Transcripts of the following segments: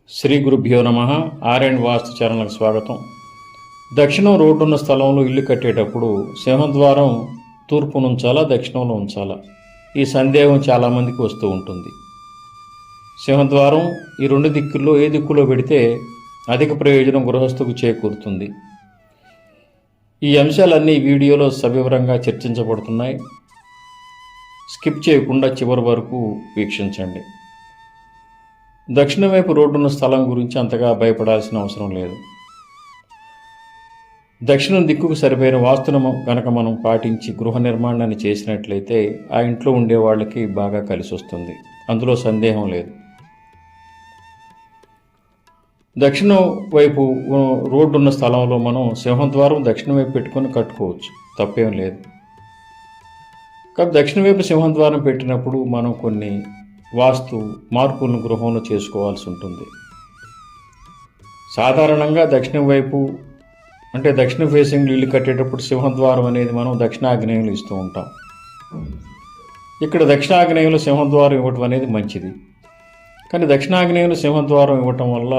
శ్రీ గురుభ్యో నమ. ఆర్ఎండ్ వాస్తు ఛానల్కి స్వాగతం. దక్షిణం రోడ్డున్న స్థలంలో ఇల్లు కట్టేటప్పుడు సింహద్వారం తూర్పున ఉంచాలా, దక్షిణంలో ఉంచాలా, ఈ సందేహం చాలామందికి వస్తూ ఉంటుంది. సింహద్వారం ఈ రెండు దిక్కుల్లో ఏ దిక్కులో పెడితే అధిక ప్రయోజనం గృహస్థుకు చేకూరుతుంది. ఈ అంశాలన్నీ వీడియోలో సవివరంగా చర్చించబడుతున్నాయి. స్కిప్ చేయకుండా చివరి వరకు వీక్షించండి. దక్షిణ వైపు రోడ్డున్న స్థలం గురించి అంతగా భయపడాల్సిన అవసరం లేదు. దక్షిణం దిక్కుకు సరిపోయిన వాస్తును గనక మనం పాటించి గృహ నిర్మాణాన్ని చేసినట్లయితే ఆ ఇంట్లో ఉండే వాళ్ళకి బాగా కలిసి వస్తుంది. అందులో సందేహం లేదు. దక్షిణం వైపు రోడ్డున్న స్థలంలో మనం సింహద్వారం దక్షిణం వైపు పెట్టుకొని కట్టుకోవచ్చు, తప్పేం లేదు. కాబట్టి దక్షిణ వైపు సింహద్వారం పెట్టినప్పుడు మనం కొన్ని వాస్తు మార్పులను గృహంలో చేసుకోవాల్సి ఉంటుంది. సాధారణంగా దక్షిణం వైపు అంటే దక్షిణ ఫేసింగ్ ఇల్లు కట్టేటప్పుడు సింహద్వారం అనేది మనం దక్షిణాగ్నేయంలో ఇస్తూ ఉంటాం. ఇక్కడ దక్షిణాగ్నేయంలో సింహద్వారం ఇవ్వటం అనేది మంచిది. కానీ దక్షిణాగ్నేయంలో సింహద్వారం ఇవ్వటం వల్ల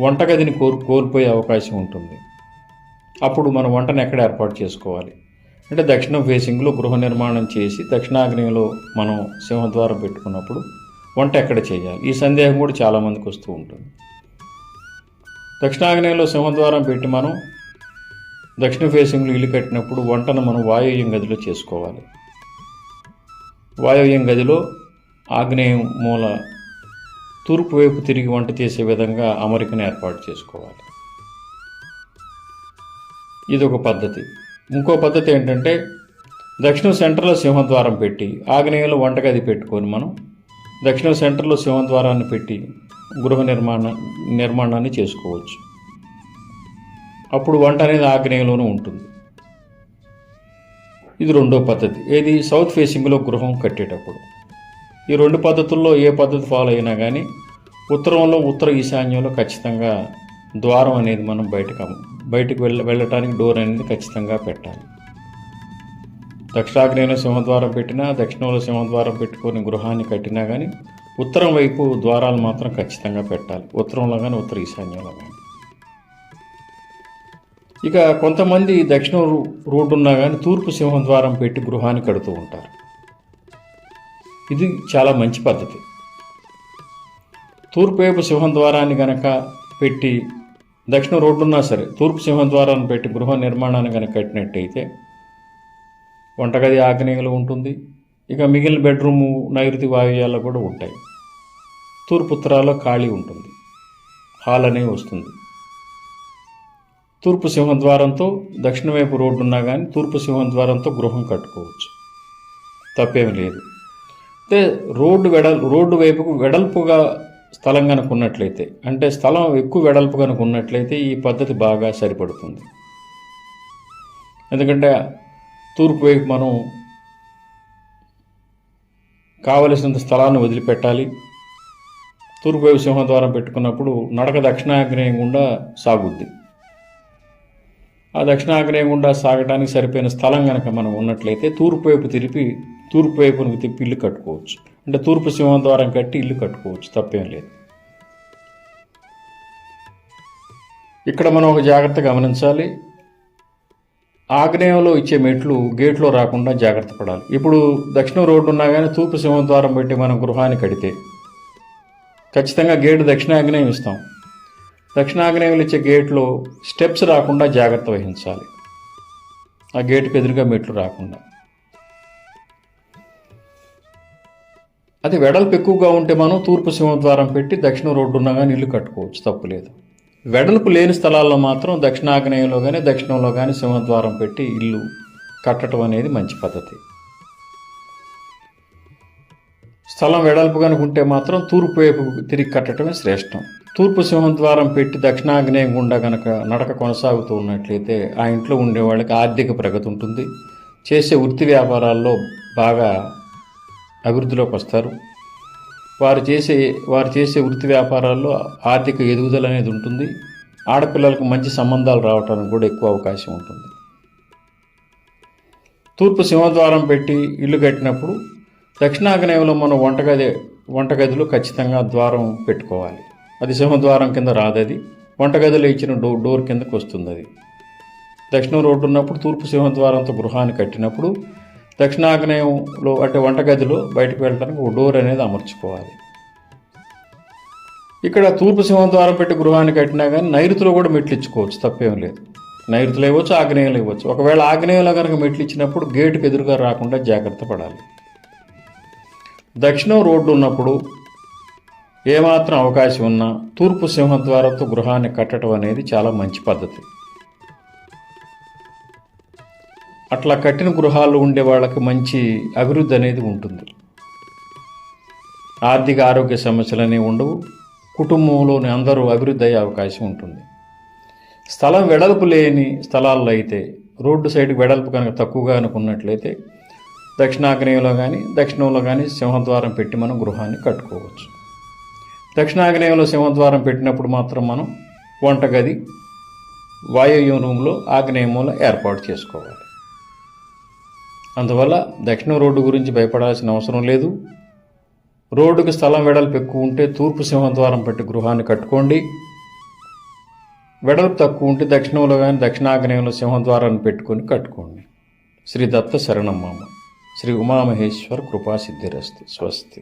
వంటగదిని కోల్పోయే అవకాశం ఉంటుంది. అప్పుడు మనం వంటను ఎక్కడ ఏర్పాటు చేసుకోవాలి అంటే దక్షిణం ఫేసింగ్లో గృహ నిర్మాణం చేసి దక్షిణాగ్నేయంలో మనం సింహద్వారం పెట్టుకున్నప్పుడు వంట ఎక్కడ చేయాలి, ఈ సందేహం కూడా చాలామందికి వస్తూ ఉంటుంది. దక్షిణాగ్నేయంలో సింహద్వారం పెట్టి మనం దక్షిణ ఫేసింగ్లో ఇల్లు కట్టినప్పుడు వంటను మనం వాయువ్యం గదిలో చేసుకోవాలి. వాయువ్యం గదిలో ఆగ్నేయం మూల తూర్పు వైపు తిరిగి వంట చేసే విధంగా అమరికను ఏర్పాటు చేసుకోవాలి. ఇది ఒక పద్ధతి. ఇంకో పద్ధతి ఏంటంటే దక్షిణ సెంటర్లో సింహద్వారం పెట్టి ఆగ్నేయంలో వంటగది పెట్టుకొని మనం దక్షిణ సెంటర్లో సింహద్వారాన్ని పెట్టి గృహ నిర్మాణాన్ని చేసుకోవచ్చు. అప్పుడు వంట అనేది ఆగ్నేయంలోనూ ఉంటుంది. ఇది రెండో పద్ధతి. ఏది సౌత్ ఫేసింగ్లో గృహం కట్టేటప్పుడు. ఈ రెండు పద్ధతుల్లో ఏ పద్ధతి ఫాలో అయినా కానీ ఉత్తరంలో ఉత్తర ఈశాన్యంలో ఖచ్చితంగా ద్వారం అనేది మనం బయటకు వెళ్ళటానికి డోర్ అనేది ఖచ్చితంగా పెట్టాలి. దక్షిణాగ్నేయంలో సింహద్వారం పెట్టినా దక్షిణంలో సింహద్వారం పెట్టుకొని గృహాన్ని కట్టినా కానీ ఉత్తరం వైపు ద్వారాలు మాత్రం ఖచ్చితంగా పెట్టాలి, ఉత్తరంలో కానీ ఉత్తర ఈశాన్యంలో కానీ. ఇక కొంతమంది దక్షిణం రోడ్డు ఉన్నా కానీ తూర్పు సింహద్వారం పెట్టి గృహాన్ని కడుతూ ఉంటారు. ఇది చాలా మంచి పద్ధతి. తూర్పు వైపు సింహద్వారాన్ని కనుక పెట్టి దక్షిణ రోడ్డున్నా సరే తూర్పు సింహద్వారాన్ని పెట్టి గృహ నిర్మాణాన్ని కనుక కట్టినట్టయితే వంటగది ఆగ్నేయంలో ఉంటుంది. ఇక మిగిలిన బెడ్రూము నైరుతి వాయువ్యాల్లో కూడా ఉంటాయి. తూర్పు ఉత్తరాల్లో ఖాళీ ఉంటుంది, హాల్ అనేవి వస్తుంది. తూర్పు సింహద్వారంతో దక్షిణ వైపు రోడ్డు ఉన్నా కానీ తూర్పు సింహద్వారంతో గృహం కట్టుకోవచ్చు, తప్పేమి లేదు. అయితే రోడ్డు వైపుకు వెడల్పుగా స్థలం కనుక ఉన్నట్లయితే అంటే స్థలం ఎక్కువ వెడల్పు కనుక ఉన్నట్లయితే ఈ పద్ధతి బాగా సరిపడుతుంది. ఎందుకంటే తూర్పు వైపు మనం కావలసినంత స్థలాన్ని వదిలిపెట్టాలి. తూర్పు వైపు సింహద్వారం పెట్టుకున్నప్పుడు నడక దక్షిణాగ్నేయం గుండా సాగుద్ది. ఆ దక్షిణాగ్నేయం గుండా సాగడానికి సరిపోయిన స్థలం కనుక మనం ఉన్నట్లయితే తూర్పు వైపును తిప్పి ఇల్లు కట్టుకోవచ్చు. అంటే తూర్పు సింహద్వారం కట్టి ఇల్లు కట్టుకోవచ్చు, తప్పేం లేదు. ఇక్కడ మనం ఒక జాగ్రత్త గమనించాలి. ఆగ్నేయంలో ఇచ్చే మెట్లు గేట్లో రాకుండా జాగ్రత్త పడాలి. ఇప్పుడు దక్షిణ రోడ్డు ఉన్నా కానీ తూర్పు సింహద్వారం పెట్టి మనం గృహాన్ని కడితే ఖచ్చితంగా గేటు దక్షిణాగ్నేయం ఇస్తాం. దక్షిణాగ్నేయంలో ఇచ్చే గేట్లో స్టెప్స్ రాకుండా జాగ్రత్త వహించాలి, ఆ గేటుకు ఎదురుగా మెట్లు రాకుండా. అది వెడల్పు ఎక్కువగా ఉంటే మనం తూర్పు సింహద్వారం పెట్టి దక్షిణ రోడ్డు ఉన్నా కానీ ఇల్లు కట్టుకోవచ్చు, తప్పులేదు. వెడల్పు లేని స్థలాల్లో మాత్రం దక్షిణాగ్నేయంలో కానీ దక్షిణంలో కానీ సింహద్వారం పెట్టి ఇల్లు కట్టడం అనేది మంచి పద్ధతి. స్థలం వెడల్పు కనుక ఉంటే మాత్రం తూర్పు వైపు తిరిగి కట్టడమే శ్రేష్టం. తూర్పు సింహద్వారం పెట్టి దక్షిణాగ్నేయం గుండా కనుక నడక కొనసాగుతూ ఉన్నట్లయితే ఆ ఇంట్లో ఉండే వాళ్ళకి ఆర్థిక ప్రగతి ఉంటుంది. చేసే వృత్తి వ్యాపారాల్లో బాగా అభివృద్ధిలోకి వస్తారు. వారు చేసే వృత్తి వ్యాపారాల్లో ఆర్థిక ఎదుగుదల అనేది ఉంటుంది. ఆడపిల్లలకు మంచి సంబంధాలు రావడానికి కూడా ఎక్కువ అవకాశం ఉంటుంది. తూర్పు సింహద్వారం పెట్టి ఇల్లు కట్టినప్పుడు దక్షిణాగ్నేయంలో మనం వంటగదిలో ఖచ్చితంగా ద్వారం పెట్టుకోవాలి. అది సింహద్వారం కింద రాదు, అది వంటగదిలో ఇచ్చిన డోర్ కిందకు వస్తుంది. అది దక్షిణం రోడ్డు ఉన్నప్పుడు తూర్పు సింహద్వారంతో గృహాన్ని కట్టినప్పుడు దక్షిణాగ్నేయంలో అంటే వంటగదిలో బయటకు వెళ్ళడానికి ఒక డోర్ అనేది అమర్చుకోవాలి. ఇక్కడ తూర్పు సింహద్వారం పెట్టి గృహాన్ని కట్టినా కానీ నైరుతిలో కూడా మెట్లు ఇచ్చుకోవచ్చు, తప్పేం లేదు. నైరుతిలో ఇవ్వచ్చు, ఆగ్నేయంలో ఇవ్వచ్చు. ఒకవేళ ఆగ్నేయంలో కనుక మెట్లు ఇచ్చినప్పుడు గేటుకు ఎదురుగా రాకుండా జాగ్రత్త పడాలి. దక్షిణం రోడ్డు ఉన్నప్పుడు ఏమాత్రం అవకాశం ఉన్నా తూర్పు సింహద్వారంతో గృహాన్ని కట్టడం అనేది చాలా మంచి పద్ధతి. అట్లా కట్టిన గృహాల్లో ఉండే వాళ్ళకి మంచి అభివృద్ధి అనేది ఉంటుంది. ఆర్థిక ఆరోగ్య సమస్యలు అనేవి ఉండవు. కుటుంబంలోని అందరూ అభివృద్ధి అయ్యే అవకాశం ఉంటుంది. స్థలం వెడల్పు లేని స్థలాల్లో అయితే రోడ్డు సైడ్కి వెడల్పు కనుక తక్కువగా అనుకున్నట్లయితే దక్షిణాగ్నేయంలో కానీ దక్షిణంలో కానీ సింహద్వారం పెట్టి మనం గృహాన్ని కట్టుకోవచ్చు. దక్షిణాగ్నేయంలో సింహద్వారం పెట్టినప్పుడు మాత్రం మనం వంటగది వాయువ్యం రూమ్లో ఆగ్నేయ మూల ఏర్పాటు చేసుకోవాలి. అందువల్ల దక్షిణ రోడ్డు గురించి భయపడాల్సిన అవసరం లేదు. రోడ్డుకి స్థలం వెడల్పు ఎక్కువ ఉంటే తూర్పు సింహద్వారం పెట్టి గృహాన్ని కట్టుకోండి. వెడల్పు తక్కువ ఉంటే దక్షిణంలో కానీ దక్షిణాగ్నేయంలో సింహద్వారాన్ని పెట్టుకొని కట్టుకోండి. శ్రీ దత్త శరణమ్మ. శ్రీ ఉమామహేశ్వర కృపా సిద్ధిరస్తు. స్వస్తి.